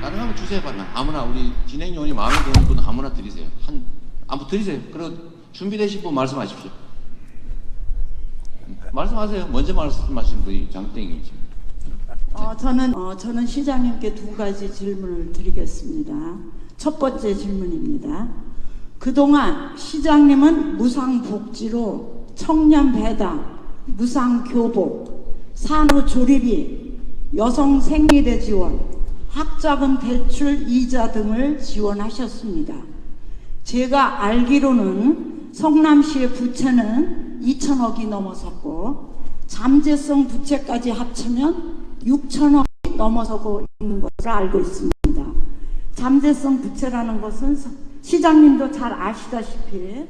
가능하면 주세요, 빨리. 아무나 우리 진행요원이 마음에 드는 분 아무나 드리세요. 아무 드리세요. 그리고 준비되신 분 말씀하십시오. 말씀하세요. 먼저 말씀하신 분이 장땡이십니다. 저는 시장님께 두 가지 질문을 드리겠습니다. 첫 번째 질문입니다. 그동안 시장님은 무상복지로 청년 배당, 무상교복, 산후조리비, 여성 생리대 지원, 학자금 대출 이자 등을 지원하셨습니다. 제가 알기로는 성남시의 부채는 2천억이 넘어섰고 잠재성 부채까지 합치면 6천억이 넘어서고 있는 것으로 알고 있습니다. 잠재성 부채라는 것은 시장님도 잘 아시다시피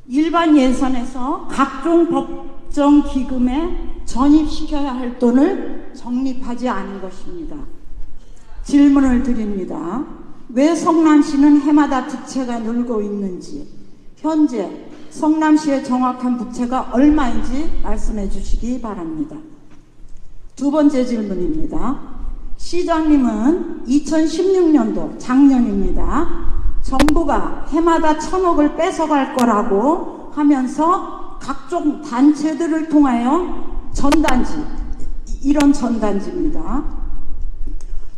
일반 예산에서 각종 법정 기금에 전입시켜야 할 돈을 적립하지 않은 것입니다. 질문을 드립니다. 왜 성남시는 해마다 부채가 늘고 있는지, 현재 성남시의 정확한 부채가 얼마인지 말씀해 주시기 바랍니다. 두 번째 질문입니다. 시장님은 2016년도 작년입니다. 정부가 해마다 1,000억을 뺏어갈 거라고 하면서 각종 단체들을 통하여 전단지, 이런 전단지입니다.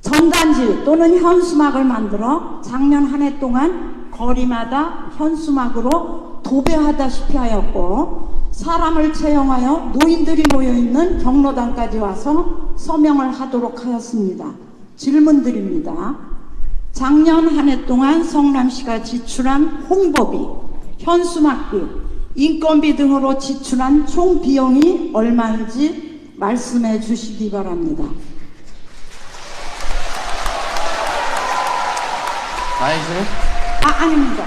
전단지 또는 현수막을 만들어 작년 한 해 동안 거리마다 현수막으로 도배하다시피 하였고 사람을 채용하여 노인들이 모여있는 경로당까지 와서 서명을 하도록 하였습니다. 질문드립니다. 작년 한 해 동안 성남시가 지출한 홍보비, 현수막비, 인건비 등으로 지출한 총 비용이 얼마인지 말씀해 주시기 바랍니다. 다 했어요? 아닙니다.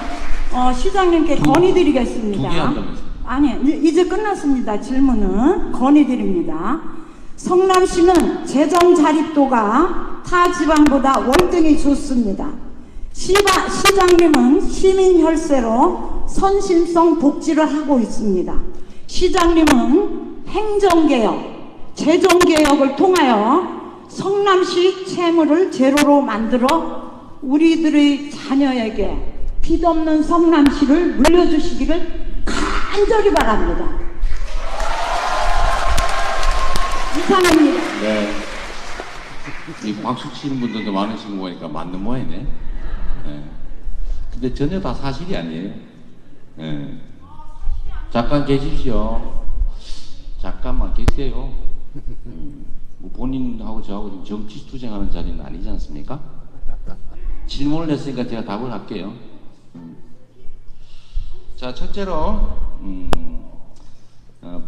시장님께 건의드리겠습니다. 두 개 한다면서요? 아니, 이제 끝났습니다. 질문은 건의드립니다. 성남시는 재정 자립도가 타 지방보다 월등히 좋습니다. 시장님은 시민 혈세로 선심성 복지를 하고 있습니다. 시장님은 행정개혁, 재정개혁을 통하여 성남시 채무를 제로로 만들어 우리들의 자녀에게 빚없는 성남시를 물려주시기를 간절히 바랍니다. 이상합니다. 네. 이 박수 치는 분들도 많으신 거 보니까 맞는 모양이네. 네. 근데 전혀 다 사실이 아니에요. 네. 잠깐 계십시오. 잠깐만 계세요. 뭐 본인하고 저하고 지금 정치 투쟁하는 자리는 아니지 않습니까? 질문을 했으니까 제가 답을 할게요. 자, 첫째로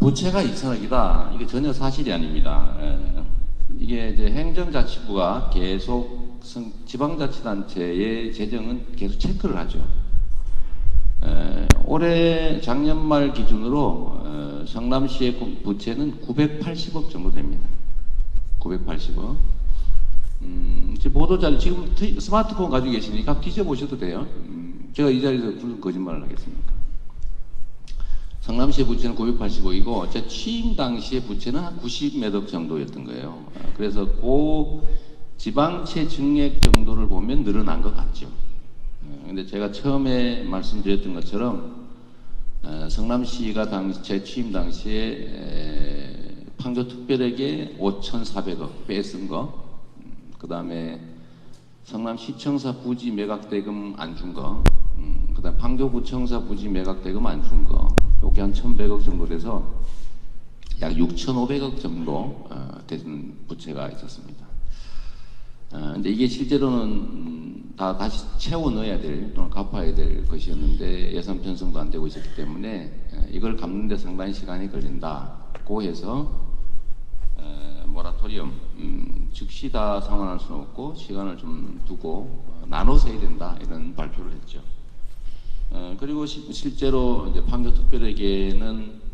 부채가 2천억이다. 이게 전혀 사실이 아닙니다. 이게 이제 행정자치부가 계속 지방자치단체의 재정은 계속 체크를 하죠. 올해 작년 말 기준으로 성남시의 부채는 980억 정도 됩니다. 980억. 보도자료 지금 스마트폰 가지고 계시니까 뒤져보셔도 돼요. 제가 이 자리에서 무슨 거짓말을 하겠습니까? 성남시의 부채는 980억이고 제 취임 당시의 부채는 한 90몇 정도였던 거예요. 그래서 그 지방채 증액 정도를 보면 늘어난 것 같죠. 근데 제가 처음에 말씀드렸던 것처럼 성남시가 제 취임 당시에 판교특별에게 5,400억 뺏은 거, 그 다음에 성남시청사 부지 매각대금 안 준 거, 그 다음에 판교구청사 부지 매각대금 안 준 거, 요게 한 1,100억 정도 돼서 약 6,500억 정도 되는 부채가 있었습니다. 근데 이게 실제로는 다시 채워 넣어야 될 또는 갚아야 될 것이었는데 예산 편성도 안 되고 있었기 때문에 이걸 갚는 데 상당히 시간이 걸린다고 해서 모라토리엄, 즉시 다 상환할 수는 없고 시간을 좀 두고 나눠서 해야 된다 이런 발표를 했죠. 그리고 실제로 이제 판교특별에게는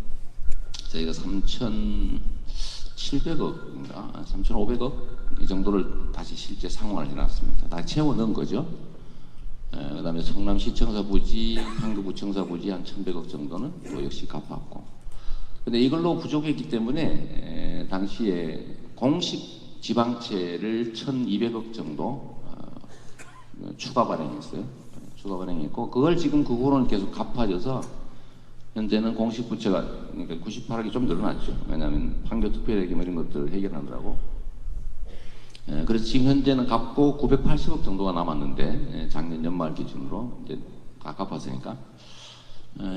저희가 3,700억인가 3,500억 이 정도를 다시 실제 상환을 해놨습니다. 다 채워 넣은 거죠. 그 다음에 성남시청사 부지, 판교구청사 부지 한 1,100억 정도는 또 역시 갚았고. 근데 이걸로 부족했기 때문에 당시에 공식 지방채를 1,200억 정도 추가 발행했어요. 추가 발행했고 그걸 지금 그 후로는 계속 갚아져서 현재는 공식 부채가 그러니까 98억이 좀 늘어났죠. 왜냐하면 판교 특별회계 이런 것들을 해결하느라고. 그래서 지금 현재는 갚고 980억 정도가 남았는데 작년 연말 기준으로 이제 다 갚았으니까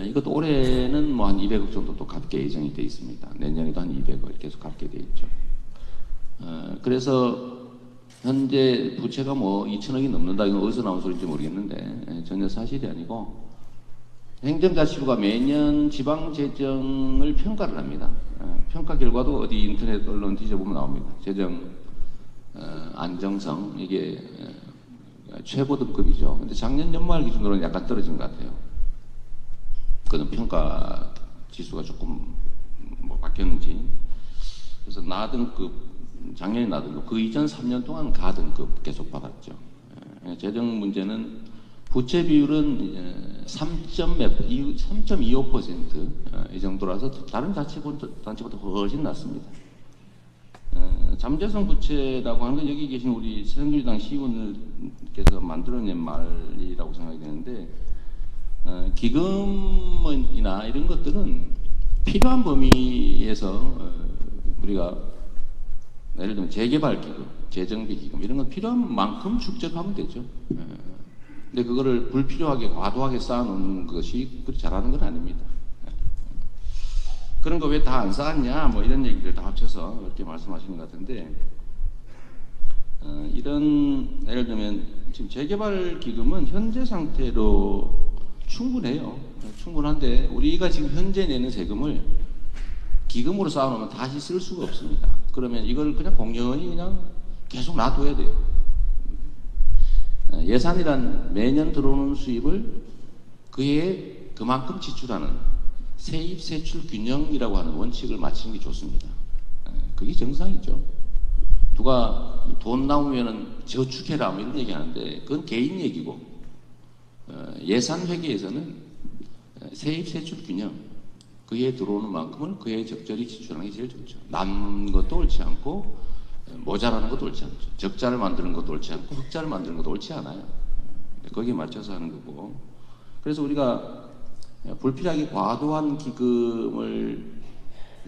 이것도 올해는 뭐 한 200억 정도 또 갚게 예정이 돼 있습니다. 내년에도 한 200억 계속 갚게 돼 있죠. 그래서 현재 부채가 뭐 2천억이 넘는다 이건 어디서 나온 소리인지 모르겠는데 전혀 사실이 아니고 행정자치부가 매년 지방재정을 평가를 합니다. 평가 결과도 어디 인터넷 언론 뒤져보면 나옵니다. 재정 안정성 이게 최고 등급이죠. 근데 작년 연말 기준으로는 약간 떨어진 것 같아요. 그는 평가 지수가 조금 뭐 바뀌었는지. 그래서 나등급 작년에 나등급 그 이전 3년 동안 가등급 계속 받았죠. 재정 문제는 부채 비율은 3.25%이 정도라서 다른 단체보다 훨씬 낮습니다. 잠재성 부채라고 하는 건 여기 계신 우리 새정민주당 시의원께서 만들어낸 말이라고 생각이 되는데 기금이나 이런 것들은 필요한 범위에서 우리가 예를 들면 재개발기금, 재정비기금 이런 건 필요한 만큼 축적하면 되죠. 근데 그거를 불필요하게 과도하게 쌓아놓는 것이 그렇게 잘하는 건 아닙니다. 그런 거 왜 다 안 쌓았냐 뭐 이런 얘기를 다 합쳐서 그렇게 말씀하시는 것 같은데 이런 예를 들면 지금 재개발 기금은 현재 상태로 충분해요. 충분한데 우리가 지금 현재 내는 세금을 기금으로 쌓아놓으면 다시 쓸 수가 없습니다. 그러면 이걸 그냥 공연히 그냥 계속 놔둬야 돼요. 예산이란 매년 들어오는 수입을 그해 그만큼 지출하는 세입 세출 균형이라고 하는 원칙을 맞추는 게 좋습니다. 그게 정상이죠. 누가 돈 나오면은 저축해라 뭐 이런 얘기 하는데 그건 개인 얘기고 예산 회계에서는 세입 세출 균형 그해 들어오는 만큼을 그해 적절히 지출하는 게 제일 좋죠. 남는 것도 옳지 않고 모자라는 것도 옳지 않죠. 적자를 만드는 것도 옳지 않고 흑자를 만드는 것도 옳지 않아요. 거기에 맞춰서 하는 거고. 그래서 우리가 불필요하게 과도한 기금을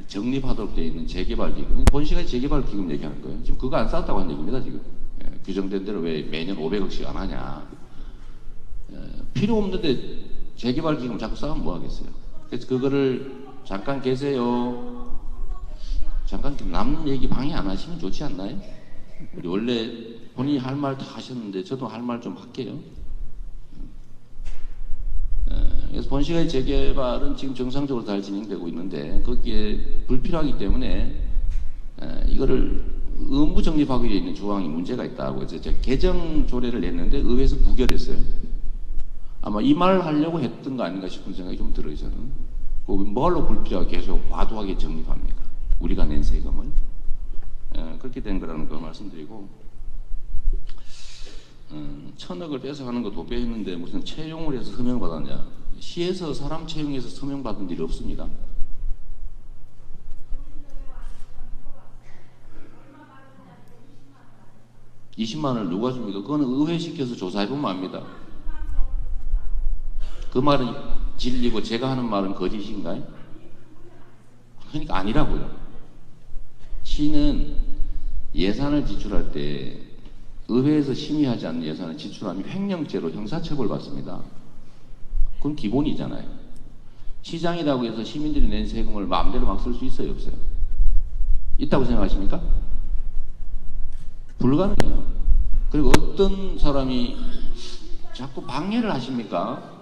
적립하도록 되어 있는 재개발 기금, 본시가 재개발 기금 얘기하는 거예요. 지금 그거 안 쌓았다고 하는 얘기입니다. 지금 규정된 대로 왜 매년 500억씩 안 하냐. 필요 없는데 재개발 기금 자꾸 쌓으면 뭐 하겠어요. 그래서 그거를 잠깐 계세요. 잠깐 남 얘기 방해 안 하시면 좋지 않나요? 우리 원래 본인이 할 말 다 하셨는데 저도 할 말 좀 할게요. 그래서 본시가의 재개발은 지금 정상적으로 잘 진행되고 있는데 거기에 불필요하기 때문에 이거를 의무 적립하고 있는 조항이 문제가 있다고 해서 제가 개정 조례를 냈는데 의회에서 부결했어요. 아마 이 말을 하려고 했던 거 아닌가 싶은 생각이 좀 들어요. 저는 뭘로 불필요하게 계속 과도하게 적립합니까? 우리가 낸 세금을 그렇게 된 거라는 걸 말씀드리고 1,000억을 뺏어가는 거 도배했는데 무슨 채용을 해서 서명받았냐? 시에서 사람 채용해서 서명받은 일이 없습니다. (20만 원을) 누가 줍니까? 그거는 의회시켜서 조사해보면 압니다. 그 말은 진리고 제가 하는 말은 거짓인가요? 그러니까 아니라고요. 시는 예산을 지출할 때 의회에서 심의하지 않는 예산을 지출하면 횡령죄로 형사처벌 받습니다. 그건 기본이잖아요. 시장이라고 해서 시민들이 낸 세금을 마음대로 막 쓸 수 있어요, 없어요? 있다고 생각하십니까? 불가능해요. 그리고 어떤 사람이 자꾸 방해를 하십니까?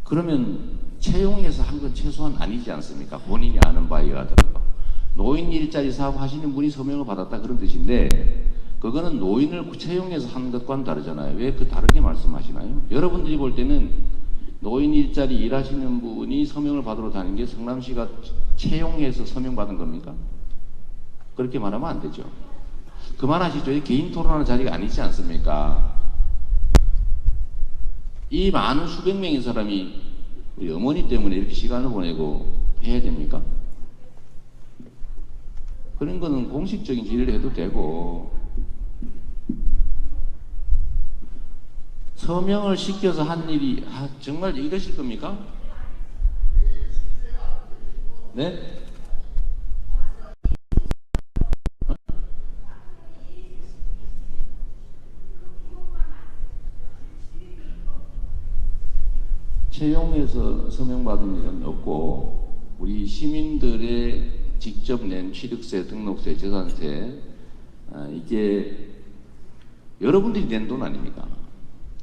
그러면 채용해서 한 건 최소한 아니지 않습니까? 본인이 아는 바에 의하더라도. 노인 일자리 사업 하시는 분이 서명을 받았다 그런 뜻인데 그거는 노인을 채용해서 하는 것과는 다르잖아요. 왜 그 다르게 말씀하시나요? 여러분들이 볼 때는 노인 일자리 일하시는 분이 서명을 받으러 다니는 게 성남시가 채용해서 서명받은 겁니까? 그렇게 말하면 안 되죠. 그만하시죠. 이 개인 토론하는 자리가 아니지 않습니까? 이 많은 수백 명의 사람이 우리 어머니 때문에 이렇게 시간을 보내고 해야 됩니까? 그런 거는 공식적인 질의를 해도 되고, 서명을 시켜서 한 일이 정말 이러실 겁니까? 네? 채용해서 서명받은 일은 없고, 우리 시민들의 직접 낸 취득세, 등록세, 재산세, 이게 여러분들이 낸 돈 아닙니까?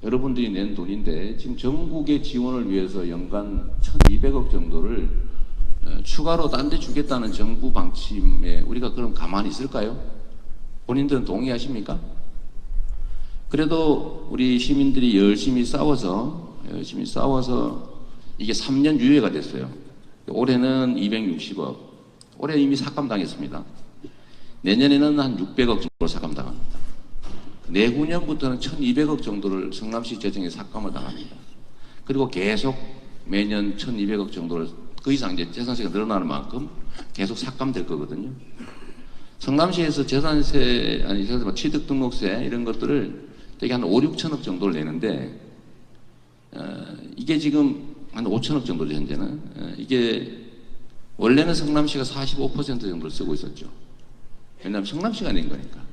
여러분들이 낸 돈인데 지금 전국의 지원을 위해서 연간 1,200억 정도를 추가로 딴 데 주겠다는 정부 방침에 우리가 그럼 가만히 있을까요? 본인들은 동의하십니까? 그래도 우리 시민들이 열심히 싸워서 이게 3년 유예가 됐어요. 올해는 260억. 올해 이미 삭감당했습니다. 내년에는 한 600억 정도 삭감당합니다. 내후년부터는 1,200억 정도를 성남시 재정에 삭감을 당합니다. 그리고 계속 매년 1,200억 정도를 그 이상 이제 재산세가 늘어나는 만큼 계속 삭감될 거거든요. 성남시에서 재산세, 취득 등록세 이런 것들을 되게 한 5, 6천억 정도를 내는데, 이게 지금 한 5천억 정도죠, 현재는. 이게 원래는 성남시가 45% 정도를 쓰고 있었죠. 왜냐하면 성남시가 낸 거니까.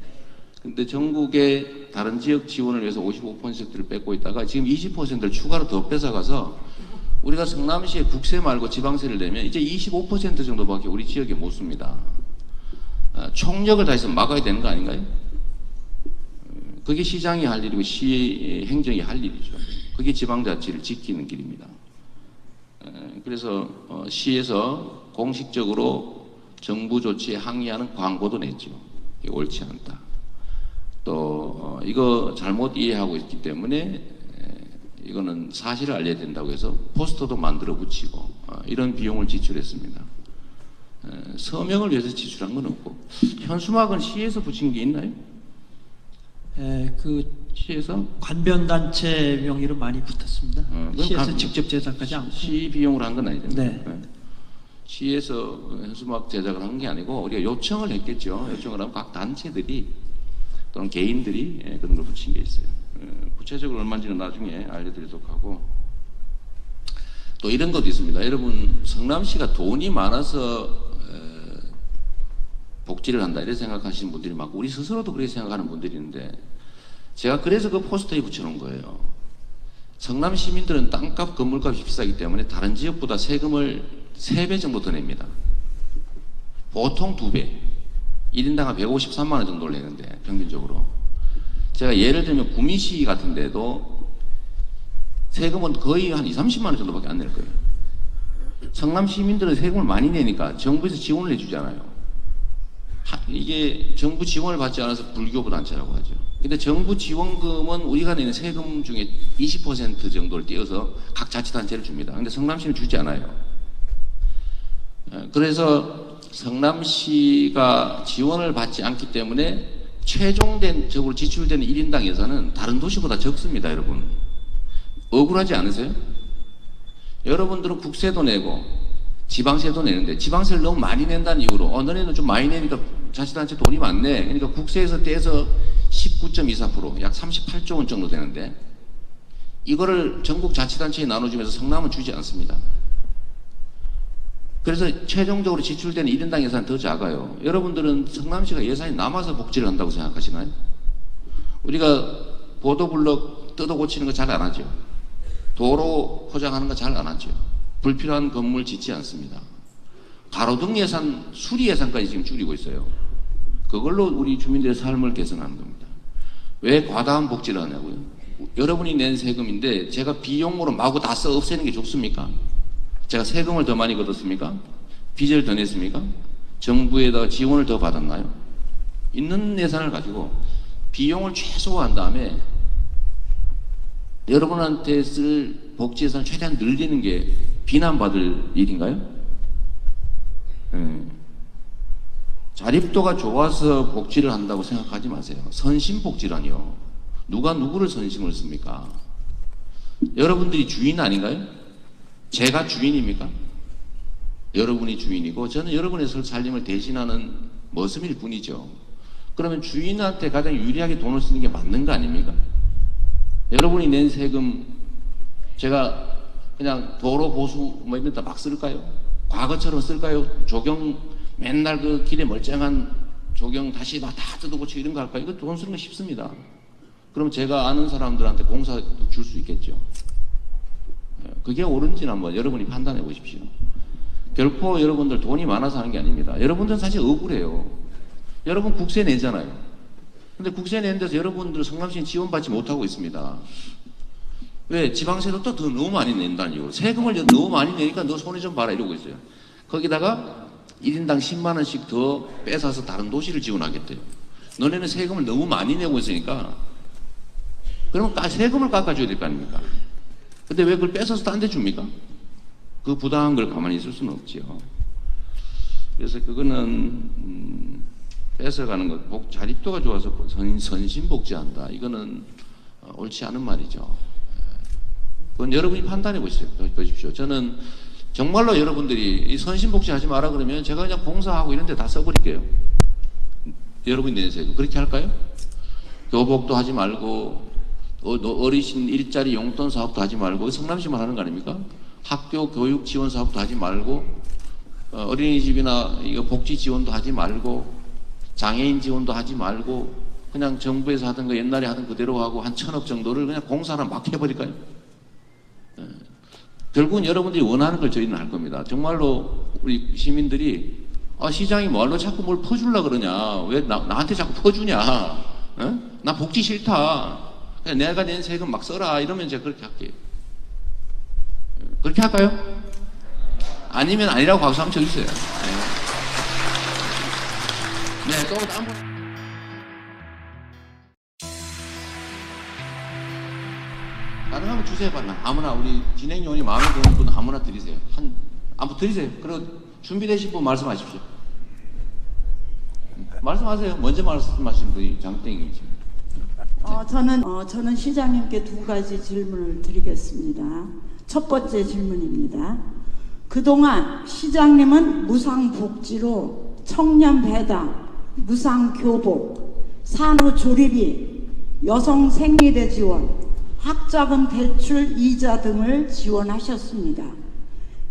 근데 전국의 다른 지역 지원을 위해서 55%를 뺏고 있다가 지금 20%를 추가로 더 뺏어가서 우리가 성남시에 국세 말고 지방세를 내면 이제 25% 정도밖에 우리 지역에 못 씁니다. 총력을 다해서 막아야 되는 거 아닌가요? 그게 시장이 할 일이고 시 행정이 할 일이죠. 그게 지방자치를 지키는 길입니다. 그래서 시에서 공식적으로 정부 조치에 항의하는 광고도 냈죠. 이게 옳지 않다. 또 이거 잘못 이해하고 있기 때문에 이거는 사실을 알려야 된다고 해서 포스터도 만들어 붙이고 이런 비용을 지출했습니다. 서명을 위해서 지출한 건 없고, 현수막은 시에서 붙인 게 있나요? 그 시에서? 관변단체 명의로 많이 붙었습니다. 시에서 직접 제작하지 않고. 시 비용으로 한 건 아니잖아요. 네. 시에서 현수막 제작을 한 게 아니고 우리가 요청을 했겠죠. 요청을 하면 각 단체들이 또는 개인들이 그런 걸 붙인 게 있어요. 구체적으로 얼마인지는 나중에 알려드리도록 하고, 또 이런 것도 있습니다. 여러분, 성남시가 돈이 많아서 복지를 한다 이렇게 생각하시는 분들이 많고, 우리 스스로도 그렇게 생각하는 분들이 있는데, 제가 그래서 그 포스터에 붙여놓은 거예요. 성남 시민들은 땅값, 건물값이 비싸기 때문에 다른 지역보다 세금을 3배 정도 더 냅니다. 보통 2배. 1인당 한 153만 원 정도를 내는데, 평균적으로. 제가 예를 들면 구미시 같은 데도 세금은 거의 한 2, 30만 원 정도밖에 안 낼 거예요. 성남 시민들은 세금을 많이 내니까 정부에서 지원을 해주잖아요. 이게 정부 지원을 받지 않아서 불교부 단체라고 하죠. 근데 정부 지원금은 우리가 내는 세금 중에 20% 정도를 떼어서 각 자치단체를 줍니다. 근데 성남시는 주지 않아요. 그래서 성남시가 지원을 받지 않기 때문에 최종적으로 지출되는 1인당 예산은 다른 도시보다 적습니다, 여러분. 억울하지 않으세요? 여러분들은 국세도 내고 지방세도 내는데, 지방세를 너무 많이 낸다는 이유로 너네는 좀 많이 내니까 자치단체 돈이 많네. 그러니까 국세에서 떼서 19.24%, 약 38조 원 정도 되는데, 이거를 전국 자치단체에 나눠주면서 성남은 주지 않습니다. 그래서 최종적으로 지출되는 1인당 예산은 더 작아요. 여러분들은 성남시가 예산이 남아서 복지를 한다고 생각하시나요? 우리가 보도블럭 뜯어 고치는 거 잘 안 하죠. 도로 포장하는 거 잘 안 하죠. 불필요한 건물 짓지 않습니다. 가로등 예산, 수리 예산까지 지금 줄이고 있어요. 그걸로 우리 주민들의 삶을 개선하는 겁니다. 왜 과다한 복지를 하냐고요? 여러분이 낸 세금인데 제가 비용으로 마구 다 써 없애는 게 좋습니까? 제가 세금을 더 많이 걷었습니까? 빚을 더 냈습니까? 정부에다가 지원을 더 받았나요? 있는 예산을 가지고 비용을 최소화한 다음에 여러분한테 쓸 복지 예산을 최대한 늘리는 게 비난받을 일인가요? 자립도가 좋아서 복지를 한다고 생각하지 마세요. 선심복지라니요. 누가 누구를 선심을 씁니까? 여러분들이 주인 아닌가요? 제가 주인입니까? 여러분이 주인이고 저는 여러분의 살림을 대신하는 머슴일 뿐이죠. 그러면 주인한테 가장 유리하게 돈을 쓰는 게 맞는 거 아닙니까? 여러분이 낸 세금 제가 그냥 도로 보수 뭐 이런 데다 막 쓸까요? 과거처럼 쓸까요? 조경 맨날 그 길에 멀쩡한 조경 다시 막 다 뜯어고치고 이런 거 할까요? 이거 돈 쓰는 거 쉽습니다. 그럼 제가 아는 사람들한테 공사도 줄 수 있겠죠. 그게 옳은지는 한번 여러분이 판단해 보십시오. 결코 여러분들 돈이 많아서 하는 게 아닙니다. 여러분들은 사실 억울해요. 여러분 국세 내잖아요. 근데 국세 내는 데서 여러분들 성남시는 지원받지 못하고 있습니다. 왜? 지방세도 또 더 너무 많이 낸다는 이유로. 세금을 너무 많이 내니까 너 손해 좀 봐라 이러고 있어요. 거기다가 1인당 10만 원씩 더 뺏어서 다른 도시를 지원하겠대요. 너네는 세금을 너무 많이 내고 있으니까 그러면 세금을 깎아줘야 될 거 아닙니까? 근데 왜 그걸 뺏어서 딴 데 줍니까? 그 부당한 걸 가만히 있을 수는 없지요. 그래서 그거는 뺏어가는 것, 자립도가 좋아서 선심복지한다. 이거는 옳지 않은 말이죠. 그건 여러분이 판단해 보십시오. 저는 정말로 여러분들이 이 선심복지 하지 마라 그러면 제가 그냥 봉사하고 이런 데 다 써버릴게요. 여러분이 낸 세금. 그렇게 할까요? 교복도 하지 말고 어르신 일자리 용돈 사업도 하지 말고 성남시만 하는 거 아닙니까? 학교 교육 지원 사업도 하지 말고 어린이집이나 이거 복지 지원도 하지 말고 장애인 지원도 하지 말고 그냥 정부에서 하던 거 옛날에 하던 그대로 하고 한 1,000억 정도를 그냥 공사나 막 해버릴까요? 결국은 여러분들이 원하는 걸 저희는 할 겁니다. 정말로 우리 시민들이 시장이 뭐하러 자꾸 뭘 퍼주려고 그러냐, 왜 나한테 자꾸 퍼주냐, 나 복지 싫다, 그냥 내가 낸 세금 막 써라 이러면 제가 그렇게 할게요. 그렇게 할까요? 아니면 아니라고 박수 한번 쳐주세요. 네, 또 다음 분. 가능하면 주세요, 빨리. 아무나 우리 진행요원이 마음에 드는 분 아무나 드리세요. 한번 드리세요. 그리고 준비되신 분 말씀하십시오. 말씀하세요. 먼저 말씀하신 분이 장땡이십니다. 저는 시장님께 두 가지 질문을 드리겠습니다. 첫 번째 질문입니다. 그동안 시장님은 무상복지로 청년 배당, 무상교복, 산후조리비, 여성 생리대 지원, 학자금 대출 이자 등을 지원하셨습니다.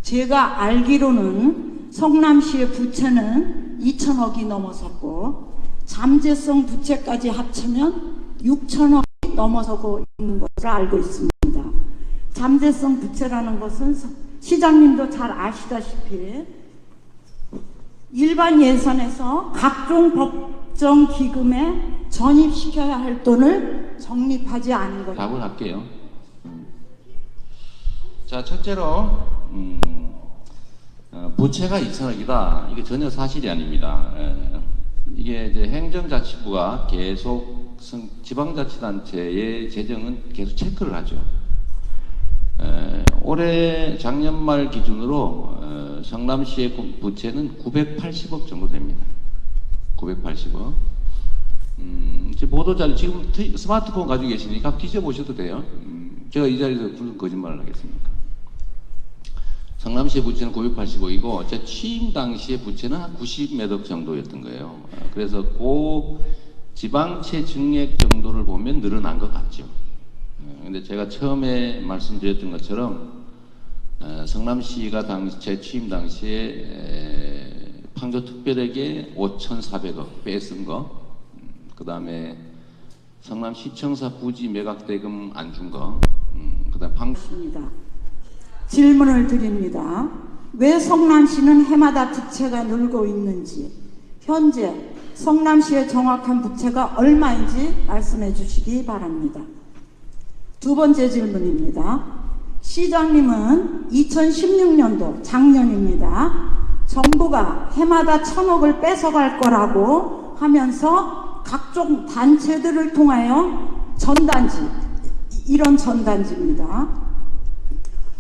제가 알기로는 성남시의 부채는 2천억이 넘어섰고 잠재성 부채까지 합치면 6천억이 넘어서고 있는 것으로 알고 있습니다. 잠재성 부채라는 것은 시장님도 잘 아시다시피 일반 예산에서 각종 법정 기금에 전입시켜야 할 돈을 적립하지 않은 것. 답을 할게요. 자, 첫째로 부채가 2천억이다. 이게 전혀 사실이 아닙니다. 이게 이제 행정자치부가 계속 지방자치단체의 재정은 계속 체크를 하죠. 올해 작년 말 기준으로 성남시의 부채는 980억 정도 됩니다. 980억. 지금 보도자료, 지금 스마트폰 가지고 계시니까 뒤져보셔도 돼요. 제가 이 자리에서 무슨 거짓말을 하겠습니까? 성남시의 부채는 980억이고, 제 취임 당시의 부채는 한 90몇 억 정도였던 거예요. 그래서 지방채 증액 정도를 보면 늘어난 것 같죠. 근데 제가 처음에 말씀드렸던 것처럼 성남시가 제 취임 당시에 판교특별에게 5,400억 뺏은 거, 그 다음에 성남시청사 부지 매각대금 안 준 거, 그 다음에 질문을 드립니다. 왜 성남시는 해마다 부채가 늘고 있는지, 현재 성남시의 정확한 부채가 얼마인지 말씀해 주시기 바랍니다. 두 번째 질문입니다. 시장님은 2016년도 작년입니다. 정부가 해마다 1,000억을 뺏어갈 거라고 하면서 각종 단체들을 통하여 이런 전단지입니다.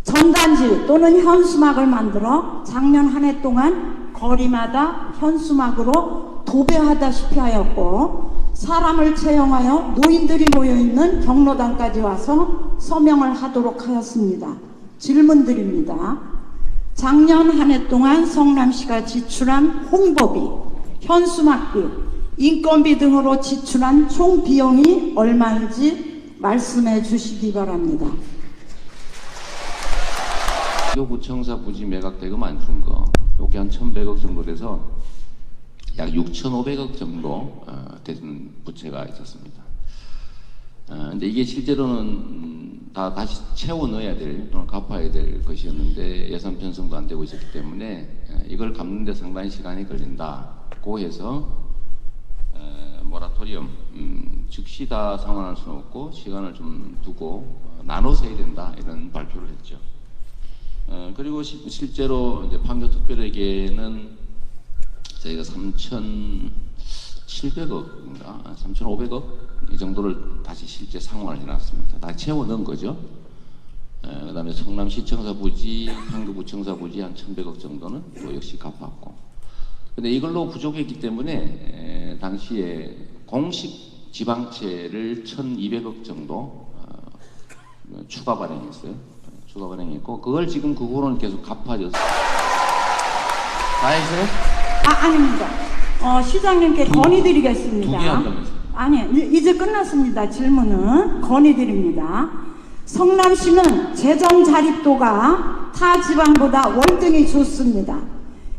전단지 또는 현수막을 만들어 작년 한 해 동안 거리마다 현수막으로 도배하다시피 하였고, 사람을 채용하여 노인들이 모여있는 경로당까지 와서 서명을 하도록 하였습니다. 질문드립니다. 작년 한 해 동안 성남시가 지출한 홍보비, 현수막비, 인건비 등으로 지출한 총 비용이 얼마인지 말씀해 주시기 바랍니다. 구청사 부지 매각 대금 안 준 거, 요게 한 1,100억 정도 돼서 약 6,500억 정도 되는 부채가 있었습니다. 근데 이게 실제로는 다시 채워 넣어야 될 또는 갚아야 될 것이었는데 예산 편성도 안 되고 있었기 때문에 이걸 갚는 데 상당히 시간이 걸린다고 해서 모라토리엄 즉시 다 상환할 수는 없고 시간을 좀 두고 나눠서 해야 된다 이런 발표를 했죠. 그리고 실제로 이제 판교특별회계는 저희가 3,700억인가 3,500억 이 정도를 다시 실제 상환을 해놨습니다. 다 채워 넣은 거죠. 그 다음에 성남시청사 부지, 판교구청사 부지 한 1,100억 정도는 또 역시 갚았고. 근데 이걸로 부족했기 때문에 당시에 공식 지방채를 1,200억 정도 추가 발행했어요. 추가 발행했고 그걸 지금 그거는 계속 갚아줬어요. 다 했어요? 아닙니다. 시장님께 건의드리겠습니다. 두 개 한다면서요? 아니, 이제 끝났습니다. 질문은 건의드립니다. 성남시는 재정 자립도가 타 지방보다 월등히 좋습니다.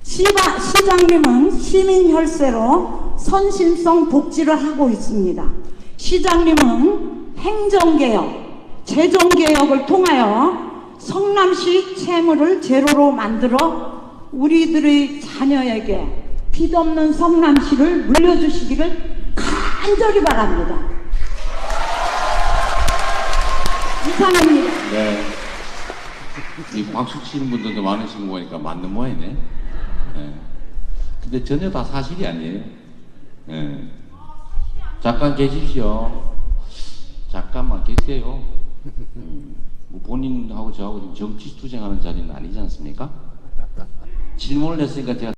시장님은 시민 혈세로 선심성 복지를 하고 있습니다. 시장님은 행정개혁, 재정개혁을 통하여 성남시 채무를 제로로 만들어 우리들의 자녀에게 빚없는 성남시를 물려주시기를 간절히 바랍니다. 이상합니다. 네. 이 박수 치는 분들도 많으신 거 보니까 맞는 모양이네. 네. 근데 전혀 다 사실이 아니에요. 네. 잠깐 계십시오. 잠깐만 계세요. 뭐 본인하고 저하고 지금 정치 투쟁하는 자리는 아니지 않습니까? 질문을 했으니까 제가